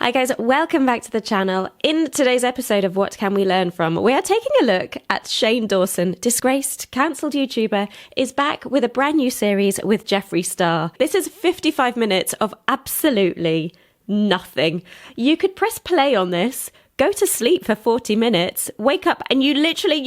Hi guys, welcome back to the channel. In today's episode of What Can We Learn From, we are taking a look at Shane Dawson, disgraced, cancelled YouTuber, is back with a brand new series with Jeffree Starr. This is 55 minutes of absolutely nothing. You could press play on this, go to sleep for 40 minutes, wake up, and you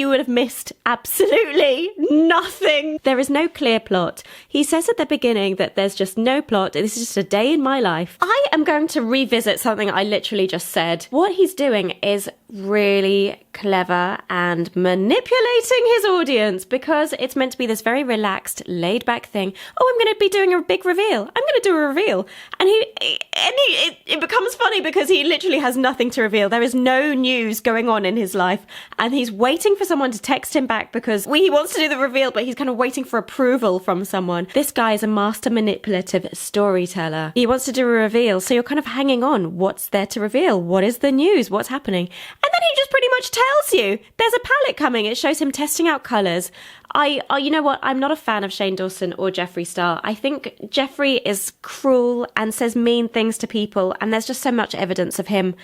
would have missed absolutely nothing. There is no clear plot. He says at the beginning that there's just no plot. This is just a day in my life. I am going to revisit something I literally just said. What he's doing is really clever and manipulating his audience because it's meant to be this very relaxed, laid-back thing. Oh, I'm going to be doing a big reveal. I'm going to do a reveal. And it becomes funny because he literally has nothing to reveal. There is no news going on in his life, and he's waiting for someone to text him back because he wants to do the reveal, but he's kind of waiting for approval from someone. This guy is a master manipulative storyteller. He wants to do a reveal, so you're kind of hanging on. What's there to reveal? What is the news? What's happening? And then he just pretty much tells you there's a palette coming. It shows him testing out colours. You know what? I'm not a fan of Shane Dawson or Jeffree Starr. I think Jeffree is cruel and says mean things to people, and there's just so much evidence of him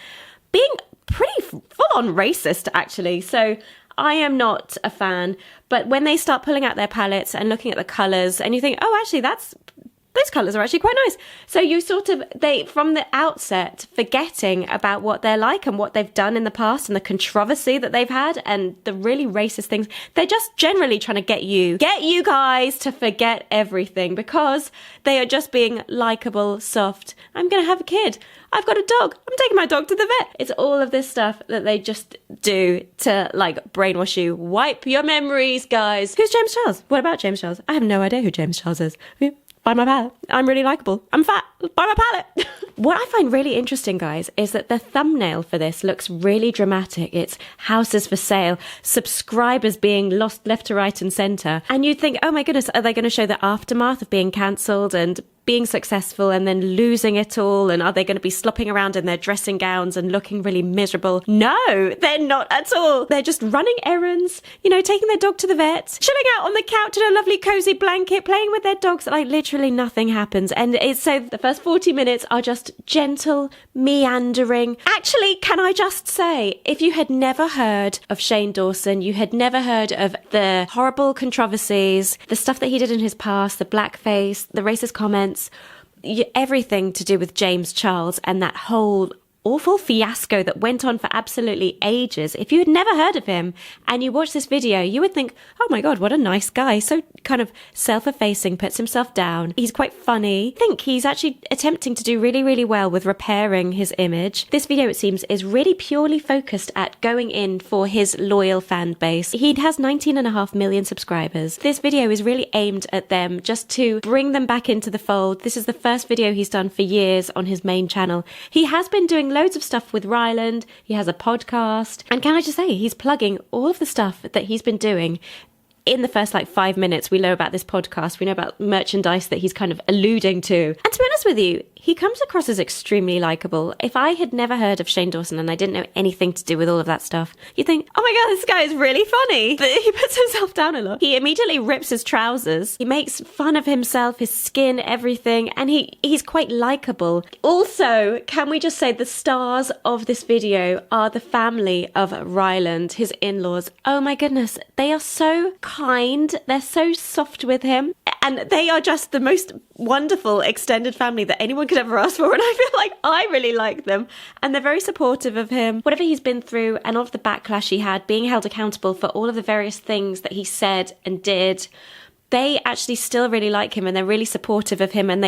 being pretty full-on racist, actually. So I am not a fan. But when they start pulling out their palettes and looking at the colours, and you think, oh, actually, those colours are actually quite nice. So you from the outset, forgetting about what they're like and what they've done in the past and the controversy that they've had and the really racist things. They're just generally trying to get you guys to forget everything because they are just being likable, soft. I'm going to have a kid. I've got a dog. I'm taking my dog to the vet. It's all of this stuff that they just do to brainwash you. Wipe your memories, guys. Who's James Charles? What about James Charles? I have no idea who James Charles is. Buy my palette. I'm really likable. I'm fat. Buy my palette. What I find really interesting, guys, is that the thumbnail for this looks really dramatic. It's houses for sale, subscribers being lost left to right and centre. And you'd think, oh my goodness, are they going to show the aftermath of being cancelled and being successful and then losing it all? And are they going to be slopping around in their dressing gowns and looking really miserable? No, they're not at all. They're just running errands, taking their dog to the vet, chilling out on the couch in a lovely cozy blanket, playing with their dogs. Literally nothing happens. And it's so the first 40 minutes are just gentle, meandering. Actually, can I just say, if you had never heard of Shane Dawson, you had never heard of the horrible controversies, the stuff that he did in his past, the blackface, the racist comments, everything to do with James Charles and that whole awful fiasco that went on for absolutely ages. If you had never heard of him and you watch this video, you would think, oh my God, what a nice guy. So kind of self-effacing, puts himself down. He's quite funny. I think he's actually attempting to do really, really well with repairing his image. This video, it seems, is really purely focused at going in for his loyal fan base. He has 19.5 million subscribers. This video is really aimed at them just to bring them back into the fold. This is the first video he's done for years on his main channel. He has been doing loads of stuff with Ryland. He has a podcast. And can I just say, he's plugging all of the stuff that he's been doing. In the first 5 minutes, we know about this podcast. We know about merchandise that he's kind of alluding to. And to be honest with you, he comes across as extremely likable. If I had never heard of Shane Dawson and I didn't know anything to do with all of that stuff, you'd think, oh my God, this guy is really funny. But he puts himself down a lot. He immediately rips his trousers. He makes fun of himself, his skin, everything. And he's quite likable. Also, can we just say the stars of this video are the family of Ryland, his in-laws. Oh my goodness, they are so kind. They're so soft with him. And they are just the most wonderful extended family that anyone could ever ask for. And I feel like I really like them. And they're very supportive of him. Whatever he's been through and all of the backlash he had, being held accountable for all of the various things that he said and did, they actually still really like him and they're really supportive of him. And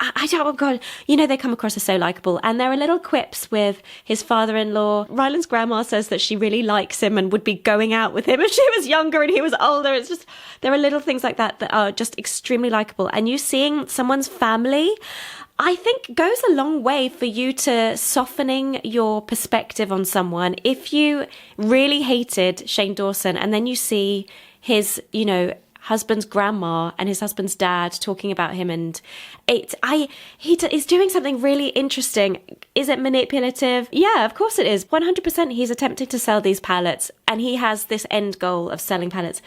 oh God, they come across as so likable. And there are little quips with his father-in-law. Ryland's grandma says that she really likes him and would be going out with him if she was younger and he was older. It's just, there are little things like that that are just extremely likable. And you seeing someone's family, I think, goes a long way for you to softening your perspective on someone. If you really hated Shane Dawson and then you see his, husband's grandma and his husband's dad talking about him, and he's doing something really interesting. Is it manipulative? Yeah, of course it is. 100% he's attempting to sell these palettes and he has this end goal of selling palettes.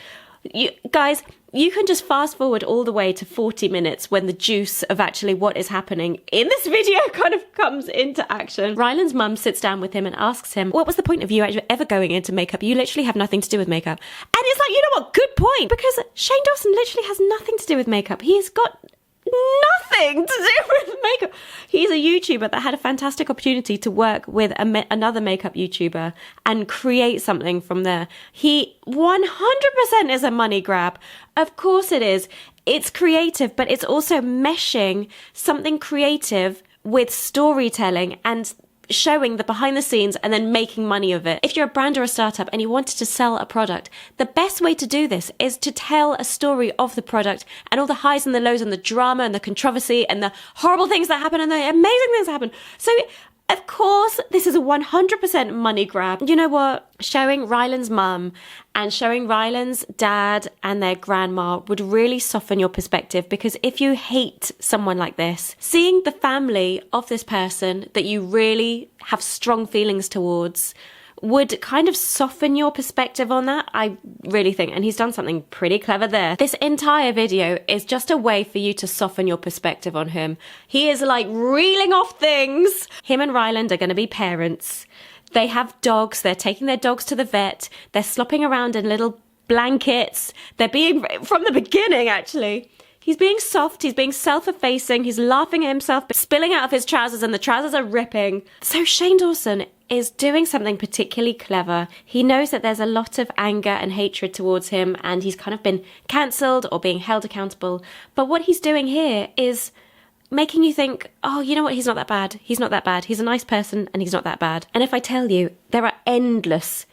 You guys, you can just fast forward all the way to 40 minutes when the juice of actually what is happening in this video kind of comes into action. Ryland's mum sits down with him and asks him, what was the point of you actually ever going into makeup? You literally have nothing to do with makeup. And it's like, you know what? Good point. Because Shane Dawson literally has nothing to do with makeup. He's got nothing to do with makeup. He's a YouTuber that had a fantastic opportunity to work with another makeup YouTuber and create something from there. He 100% is a money grab. Of course it is. It's creative, but it's also meshing something creative with storytelling and showing the behind the scenes and then making money of it. If you're a brand or a startup and you wanted to sell a product, the best way to do this is to tell a story of the product and all the highs and the lows and the drama and the controversy and the horrible things that happen and the amazing things that happen. So of course, this is a 100% money grab. You know what? Showing Ryland's mum and showing Ryland's dad and their grandma would really soften your perspective, because if you hate someone like this, seeing the family of this person that you really have strong feelings towards would kind of soften your perspective on that, I really think. And he's done something pretty clever there. This entire video is just a way for you to soften your perspective on him. He is like reeling off things. Him and Ryland are going to be parents. They have dogs. They're taking their dogs to the vet. They're slopping around in little blankets. They're being, from the beginning actually, he's being soft, he's being self-effacing, he's laughing at himself, spilling out of his trousers and the trousers are ripping. So Shane Dawson is doing something particularly clever. He knows that there's a lot of anger and hatred towards him and he's kind of been cancelled or being held accountable. But what he's doing here is making you think, oh, you know what, he's not that bad. He's not that bad. He's a nice person and he's not that bad. And if I tell you, there are endless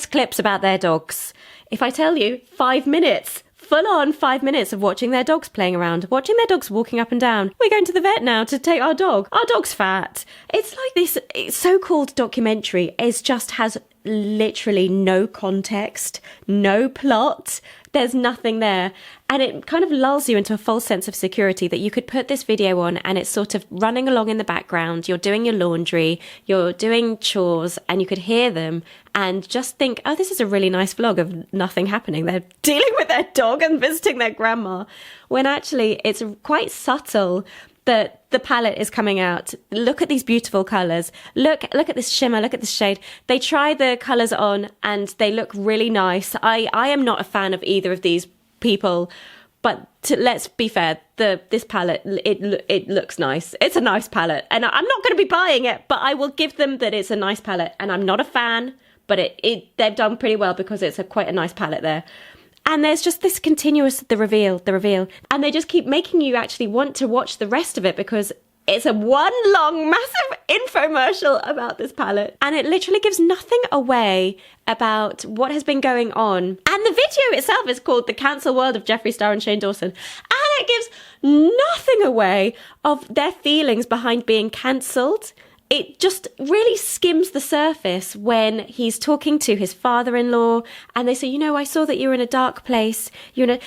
clips about their dogs. If I tell you 5 minutes, full on 5 minutes of watching their dogs playing around, watching their dogs walking up and down. We're going to the vet now to take our dog. Our dog's fat. It's like this so-called documentary has literally no context, no plot. There's nothing there. And it kind of lulls you into a false sense of security that you could put this video on and it's sort of running along in the background. You're doing your laundry, you're doing chores, and you could hear them and just think, oh, this is a really nice vlog of nothing happening. They're dealing with their dog and visiting their grandma. When actually it's quite subtle that the palette is coming out. Look at these beautiful colours. Look at this shimmer. Look at this shade. They try the colours on and they look really nice. I am not a fan of either of these people, but let's be fair, this palette, it looks nice. It's a nice palette, and I'm not going to be buying it, but I will give them that it's a nice palette. And I'm not a fan, but they've done pretty well because it's quite a nice palette there. And there's just this continuous, the reveal. And they just keep making you actually want to watch the rest of it because it's a one long, massive infomercial about this palette. And it literally gives nothing away about what has been going on. And the video itself is called The Cancel World of Jeffree Starr and Shane Dawson. And it gives nothing away of their feelings behind being cancelled. It just really skims the surface when he's talking to his father-in-law and they say, you know, I saw that you were in a dark place. They're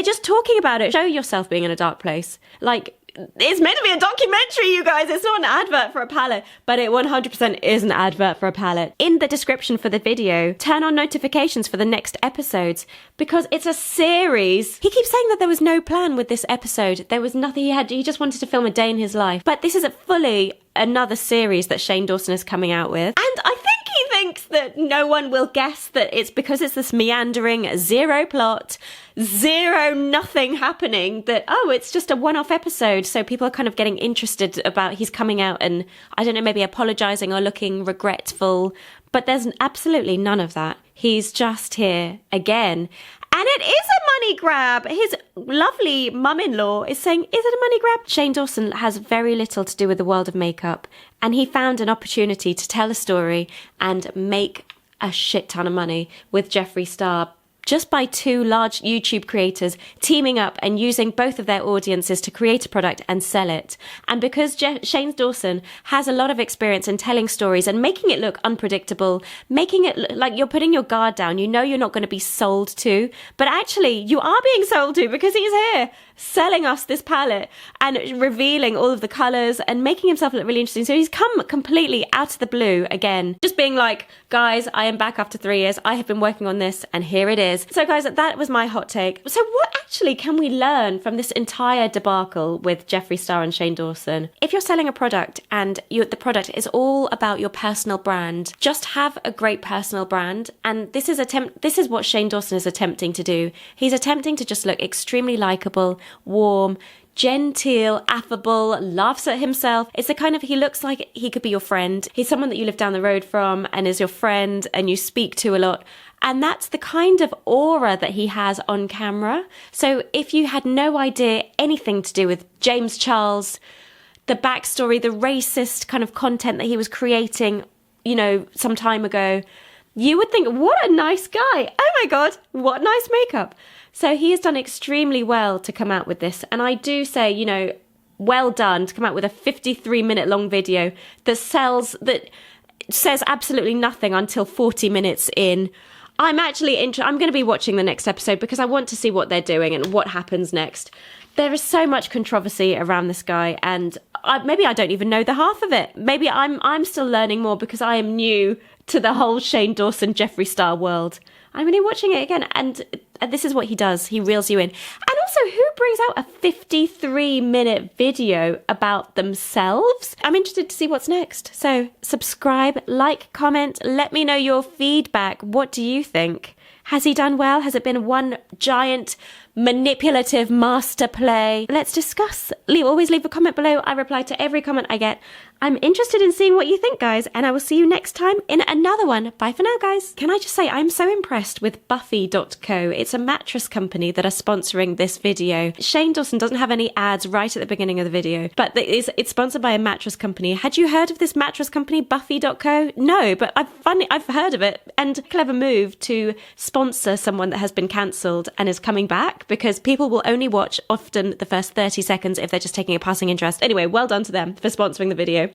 just talking about it. Show yourself being in a dark place. Like, it's meant to be a documentary, you guys. It's not an advert for a palette, but it 100% is an advert for a palette. In the description for the video, turn on notifications for the next episodes because it's a series. He keeps saying that there was no plan with this episode. There was nothing he just wanted to film a day in his life. But this is fully another series that Shane Dawson is coming out with. And I think he thinks that no one will guess that it's because it's this meandering, zero plot, nothing happening, that, oh, it's just a one-off episode. So people are kind of getting interested about he's coming out and, I don't know, maybe apologising or looking regretful. But there's absolutely none of that. He's just here again. And it is a money grab. His lovely mum-in-law is saying, is it a money grab? Shane Dawson has very little to do with the world of makeup. And he found an opportunity to tell a story and make a shit ton of money with Jeffree Starr just by two large YouTube creators teaming up and using both of their audiences to create a product and sell it. And because Shane Dawson has a lot of experience in telling stories and making it look unpredictable, making it look like you're putting your guard down, you know you're not going to be sold to, but actually you are being sold to because he's here. selling us this palette and revealing all of the colours and making himself look really interesting. So he's come completely out of the blue again, just being like, guys, I am back after 3 years. I have been working on this and here it is. So guys, that was my hot take. So what actually can we learn from this entire debacle with Jeffree Starr and Shane Dawson? If you're selling a product and the product is all about your personal brand, just have a great personal brand. And this is what Shane Dawson is attempting to do. He's attempting to just look extremely likable, warm, genteel, affable, laughs at himself. It's the kind of, he looks like he could be your friend. He's someone that you live down the road from and is your friend and you speak to a lot. And that's the kind of aura that he has on camera. So if you had no idea anything to do with James Charles, the backstory, the racist kind of content that he was creating, you know, some time ago, you would think, what a nice guy. Oh my God, what nice makeup. So he has done extremely well to come out with this. And I do say, you know, well done to come out with a 53-minute long video that says absolutely nothing until 40 minutes in. I'm actually I'm going to be watching the next episode because I want to see what they're doing and what happens next. There is so much controversy around this guy, and maybe I don't even know the half of it. Maybe I'm still learning more because I am new to the whole Shane Dawson, Jeffree Starr world. I'm really watching it again, and this is what he does. He reels you in. And also, who brings out a 53-minute video about themselves? I'm interested to see what's next. So subscribe, like, comment, let me know your feedback. What do you think? Has he done well? Has it been one giant manipulative master play? Let's discuss. Always leave a comment below. I reply to every comment I get. I'm interested in seeing what you think, guys, and I will see you next time in another one. Bye for now, guys. Can I just say I'm so impressed with Buffy.co. It's a mattress company that are sponsoring this video. Shane Dawson doesn't have any ads right at the beginning of the video, but it's sponsored by a mattress company. Had you heard of this mattress company, Buffy.co? No, but I've heard of it, and clever move to sponsor someone that has been cancelled and is coming back, because people will only watch often the first 30 seconds if they're just taking a passing interest. Anyway, well done to them for sponsoring the video.